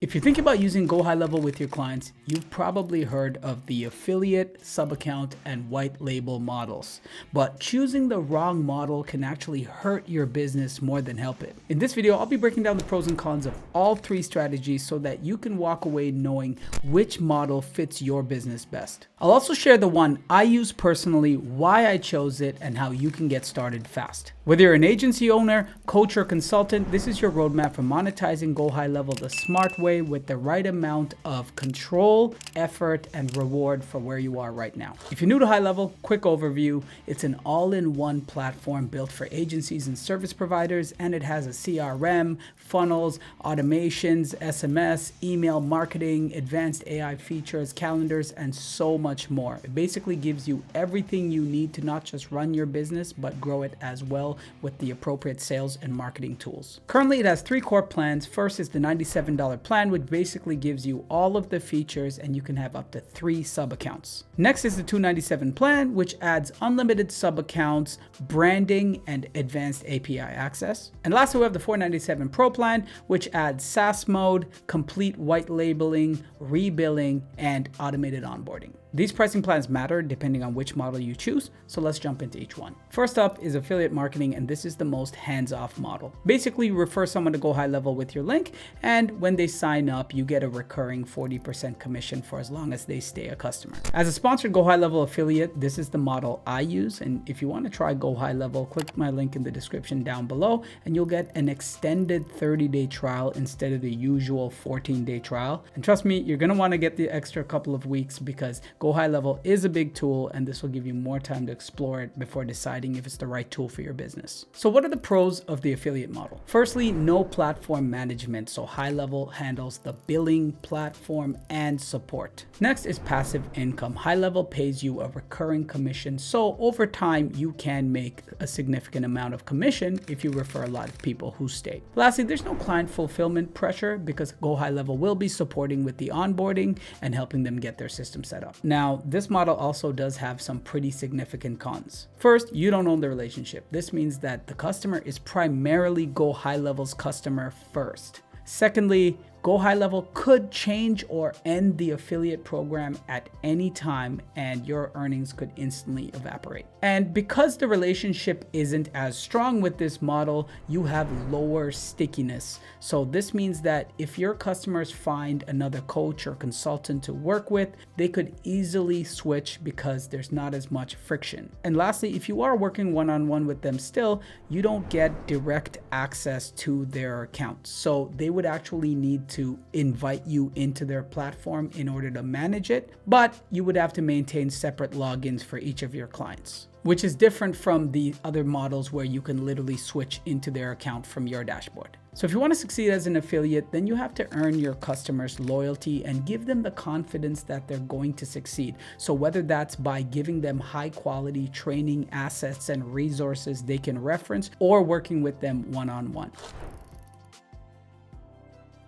If you think about using GoHighLevel with your clients, you've probably heard of the affiliate, sub-account, and white label models. But choosing the wrong model can actually hurt your business more than help it. In this video, I'll be breaking down the pros and cons of all three strategies so that you can walk away knowing which model fits your business best. I'll also share the one I use personally, why I chose it, and how you can get started fast. Whether you're an agency owner, coach, or consultant, this is your roadmap for monetizing GoHighLevel the smart way with the right amount of control, effort, and reward for where you are right now. If you're new to HighLevel, quick overview. It's an all-in-one platform built for agencies and service providers, and it has a CRM, funnels, automations, SMS, email marketing, advanced AI features, calendars, and so much more. It basically gives you everything you need to not just run your business, but grow it as well with the appropriate sales and marketing tools. Currently, it has three core plans. First is the $97 plan, which basically gives you all of the features and you can have up to 3 sub-accounts. Next is the $297 plan, which adds unlimited sub-accounts, branding, and advanced API access. And lastly, we have the $497 Pro plan, which adds SaaS mode, complete white labeling, rebilling, and automated onboarding. These pricing plans matter depending on which model you choose, so let's jump into each one. First up is affiliate marketing, and this is the most hands-off model. Basically, you refer someone to GoHighLevel with your link, and when they sign up, you get a recurring 40% commission for as long as they stay a customer. As a sponsored GoHighLevel affiliate, this is the model I use, and if you want to try GoHighLevel, click my link in the description down below, and you'll get an extended 30-day trial instead of the usual 14-day trial. And trust me, you're going to want to get the extra couple of weeks because GoHighLevel is a big tool, and this will give you more time to explore it before deciding if it's the right tool for your business. So what are the pros of the affiliate model? Firstly, no platform management, so HighLevel handles the billing, platform, and support. Next is passive income. HighLevel pays you a recurring commission, so over time you can make a significant amount of commission if you refer a lot of people who stay. Lastly, there's no client fulfillment pressure because GoHighLevel will be supporting with the onboarding and helping them get their system set up. Now, this model also does have some pretty significant cons. First, you don't own the relationship. This means that the customer is primarily GoHighLevel's customer first. Secondly, GoHighLevel could change or end the affiliate program at any time and your earnings could instantly evaporate. And because the relationship isn't as strong with this model, you have lower stickiness. So this means that if your customers find another coach or consultant to work with, they could easily switch because there's not as much friction. And lastly, if you are working one-on-one with them still, you don't get direct access to their accounts. So they would actually need to invite you into their platform in order to manage it, but you would have to maintain separate logins for each of your clients, which is different from the other models where you can literally switch into their account from your dashboard. So if you want to succeed as an affiliate, then you have to earn your customers' loyalty and give them the confidence that they're going to succeed. So whether that's by giving them high quality training, assets, and resources they can reference, or working with them one-on-one.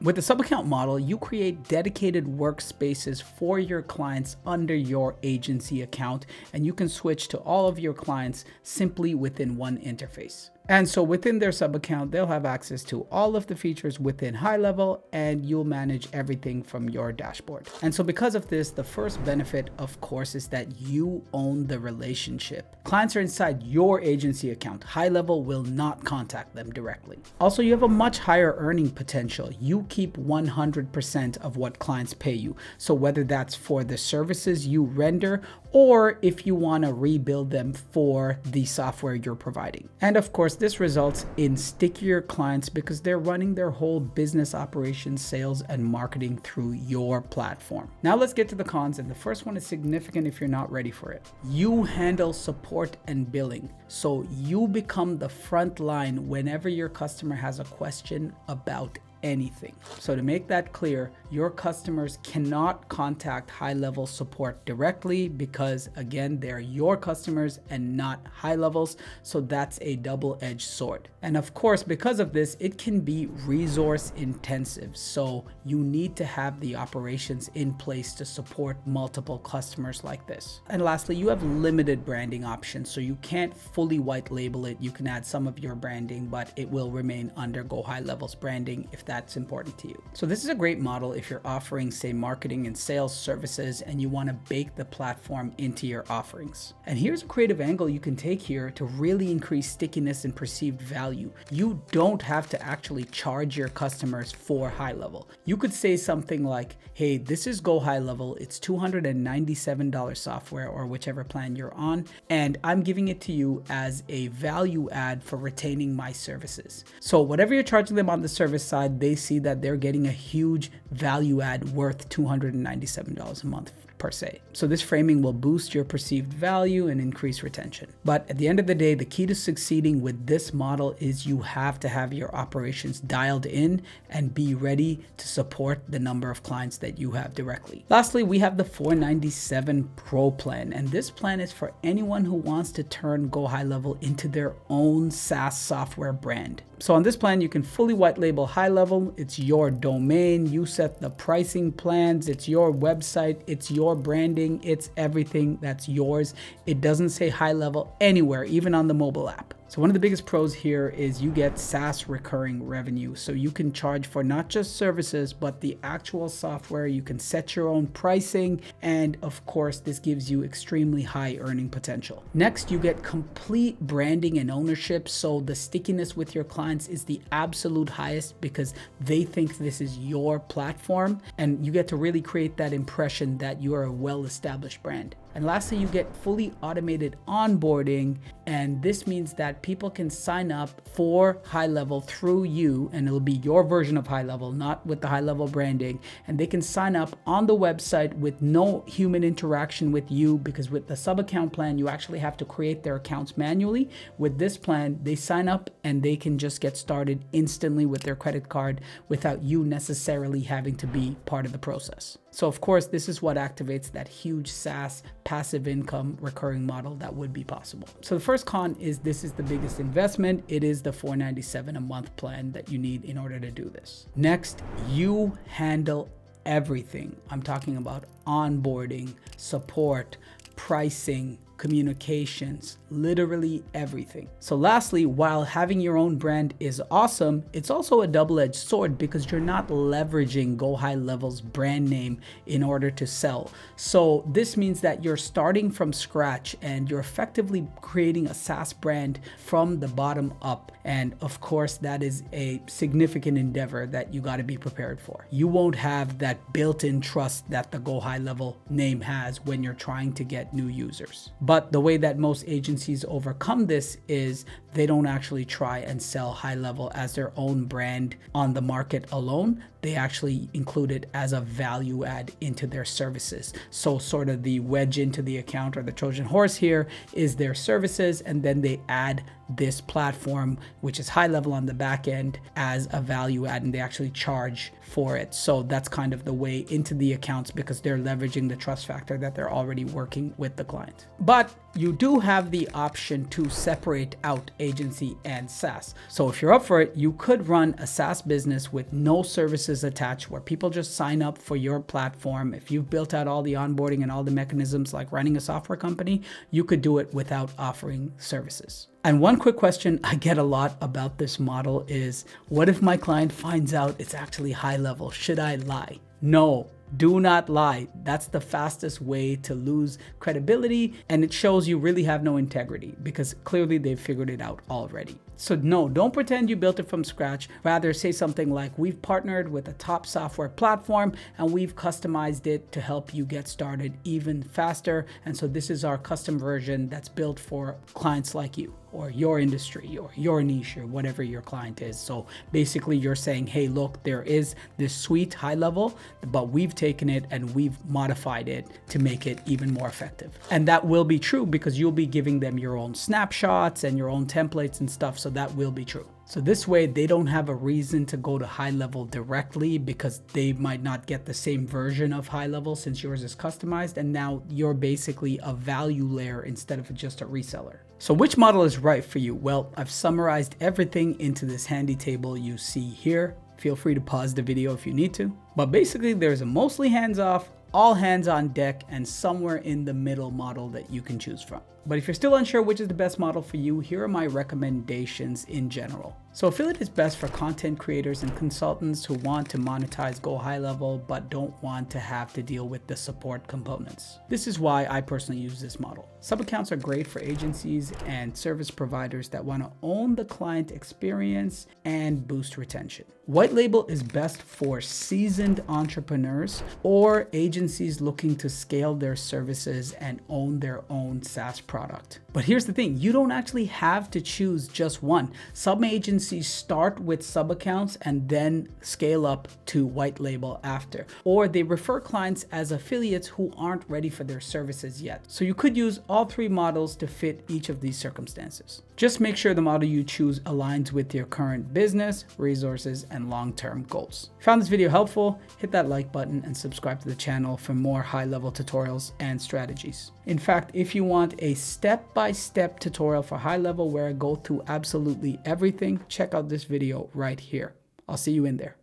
With the sub-account model, you create dedicated workspaces for your clients under your agency account, and you can switch to all of your clients simply within one interface. And so within their sub-account, they'll have access to all of the features within HighLevel, and you'll manage everything from your dashboard. And so because of this, the first benefit, of course, is that you own the relationship. Clients are inside your agency account. HighLevel will not contact them directly. Also, you have a much higher earning potential. You keep 100% of what clients pay you. So whether that's for the services you render, or if you want to rebuild them for the software you're providing. And of course, this results in stickier clients because they're running their whole business operations, sales, and marketing through your platform. Now let's get to the cons, and the first one is significant if you're not ready for it. You handle support and billing, so you become the front line whenever your customer has a question about anything. So to make that clear, your customers cannot contact HighLevel support directly because, again, they're your customers and not HighLevel's. So that's a double-edged sword. And of course, because of this, it can be resource intensive. So you need to have the operations in place to support multiple customers like this. And lastly, you have limited branding options. So you can't fully white label it. You can add some of your branding, but it will remain under GoHighLevel's branding if that's important to you. So this is a great model if you're offering, say, marketing and sales services and you want to bake the platform into your offerings. And here's a creative angle you can take here to really increase stickiness and perceived value. You don't have to actually charge your customers for HighLevel. You could say something like, hey, this is GoHighLevel. It's $297 software or whichever plan you're on, and I'm giving it to you as a value add for retaining my services. So whatever you're charging them on the service side, they see that they're getting a huge value add worth $297 a month per se. So this framing will boost your perceived value and increase retention. But at the end of the day, the key to succeeding with this model is you have to have your operations dialed in and be ready to support the number of clients that you have directly. Lastly, we have the $497 Pro plan, and this plan is for anyone who wants to turn GoHighLevel into their own SaaS software brand. So on this plan, you can fully white label HighLevel. It's your domain. You set the pricing plans. It's your website. It's your branding. It's everything that's yours. It doesn't say HighLevel anywhere, even on the mobile app. So one of the biggest pros here is you get SaaS recurring revenue. So you can charge for not just services, but the actual software. You can set your own pricing. And of course, this gives you extremely high earning potential. Next, you get complete branding and ownership. So the stickiness with your clients is the absolute highest because they think this is your platform. And you get to really create that impression that you are a well-established brand. And lastly, you get fully automated onboarding. And this means that people can sign up for HighLevel through you, and it'll be your version of HighLevel, not with the HighLevel branding. And they can sign up on the website with no human interaction with you, because with the sub account plan, you actually have to create their accounts manually. With this plan, they sign up and they can just get started instantly with their credit card without you necessarily having to be part of the process. So of course, this is what activates that huge SaaS passive income recurring model that would be possible. So the first con is this is the biggest investment. It is the $497 a month plan that you need in order to do this. Next, you handle everything. I'm talking about onboarding, support, pricing, communications, literally everything. So lastly, while having your own brand is awesome, it's also a double-edged sword because you're not leveraging GoHighLevel's brand name in order to sell. So this means that you're starting from scratch and you're effectively creating a SaaS brand from the bottom up. And of course, that is a significant endeavor that you got to be prepared for. You won't have that built-in trust that the GoHighLevel name has when you're trying to get new users. But the way that most agencies overcome this is they don't actually try and sell HighLevel as their own brand on the market alone. They actually include it as a value add into their services. So sort of the wedge into the account or the Trojan horse here is their services, and then they add this platform, which is HighLevel on the back end, as a value add, and they actually charge for it. So that's kind of the way into the accounts because they're leveraging the trust factor that they're already working with the client. But you do have the option to separate out agency and SaaS. So if you're up for it, you could run a SaaS business with no services attached where people just sign up for your platform. If you've built out all the onboarding and all the mechanisms like running a software company, you could do it without offering services. And one quick question I get a lot about this model is, what if my client finds out it's actually HighLevel? Should I lie? No. Do not lie. That's the fastest way to lose credibility, and it shows you really have no integrity because clearly they've figured it out already. So no, don't pretend you built it from scratch. Rather say something like, we've partnered with a top software platform and we've customized it to help you get started even faster. And so this is our custom version that's built for clients like you or your industry or your niche or whatever your client is. So basically you're saying, hey, look, there is this sweet HighLevel, but we've taken it and we've modified it to make it even more effective. And that will be true because you'll be giving them your own snapshots and your own templates and stuff. So that will be true. So this way they don't have a reason to go to HighLevel directly because they might not get the same version of HighLevel since yours is customized. And now you're basically a value layer instead of just a reseller. So which model is right for you? Well, I've summarized everything into this handy table you see here. Feel free to pause the video if you need to. But basically there's a mostly hands-off, all hands on deck, and somewhere in the middle model that you can choose from. But if you're still unsure which is the best model for you, here are my recommendations in general. So affiliate is best for content creators and consultants who want to monetize GoHighLevel but don't want to have to deal with the support components. This is why I personally use this model. Sub-accounts are great for agencies and service providers that want to own the client experience and boost retention. White label is best for seasoned entrepreneurs or agencies looking to scale their services and own their own SaaS product. But here's the thing, you don't actually have to choose just one. Some agencies start with sub-accounts and then scale up to white label after, or they refer clients as affiliates who aren't ready for their services yet. So you could use all three models to fit each of these circumstances. Just make sure the model you choose aligns with your current business, resources, and long-term goals. If you found this video helpful, hit that like button and subscribe to the channel for more high-level tutorials and strategies. In fact, if you want a step-by-step tutorial for HighLevel where I go through absolutely everything, check out this video right here. I'll see you in there.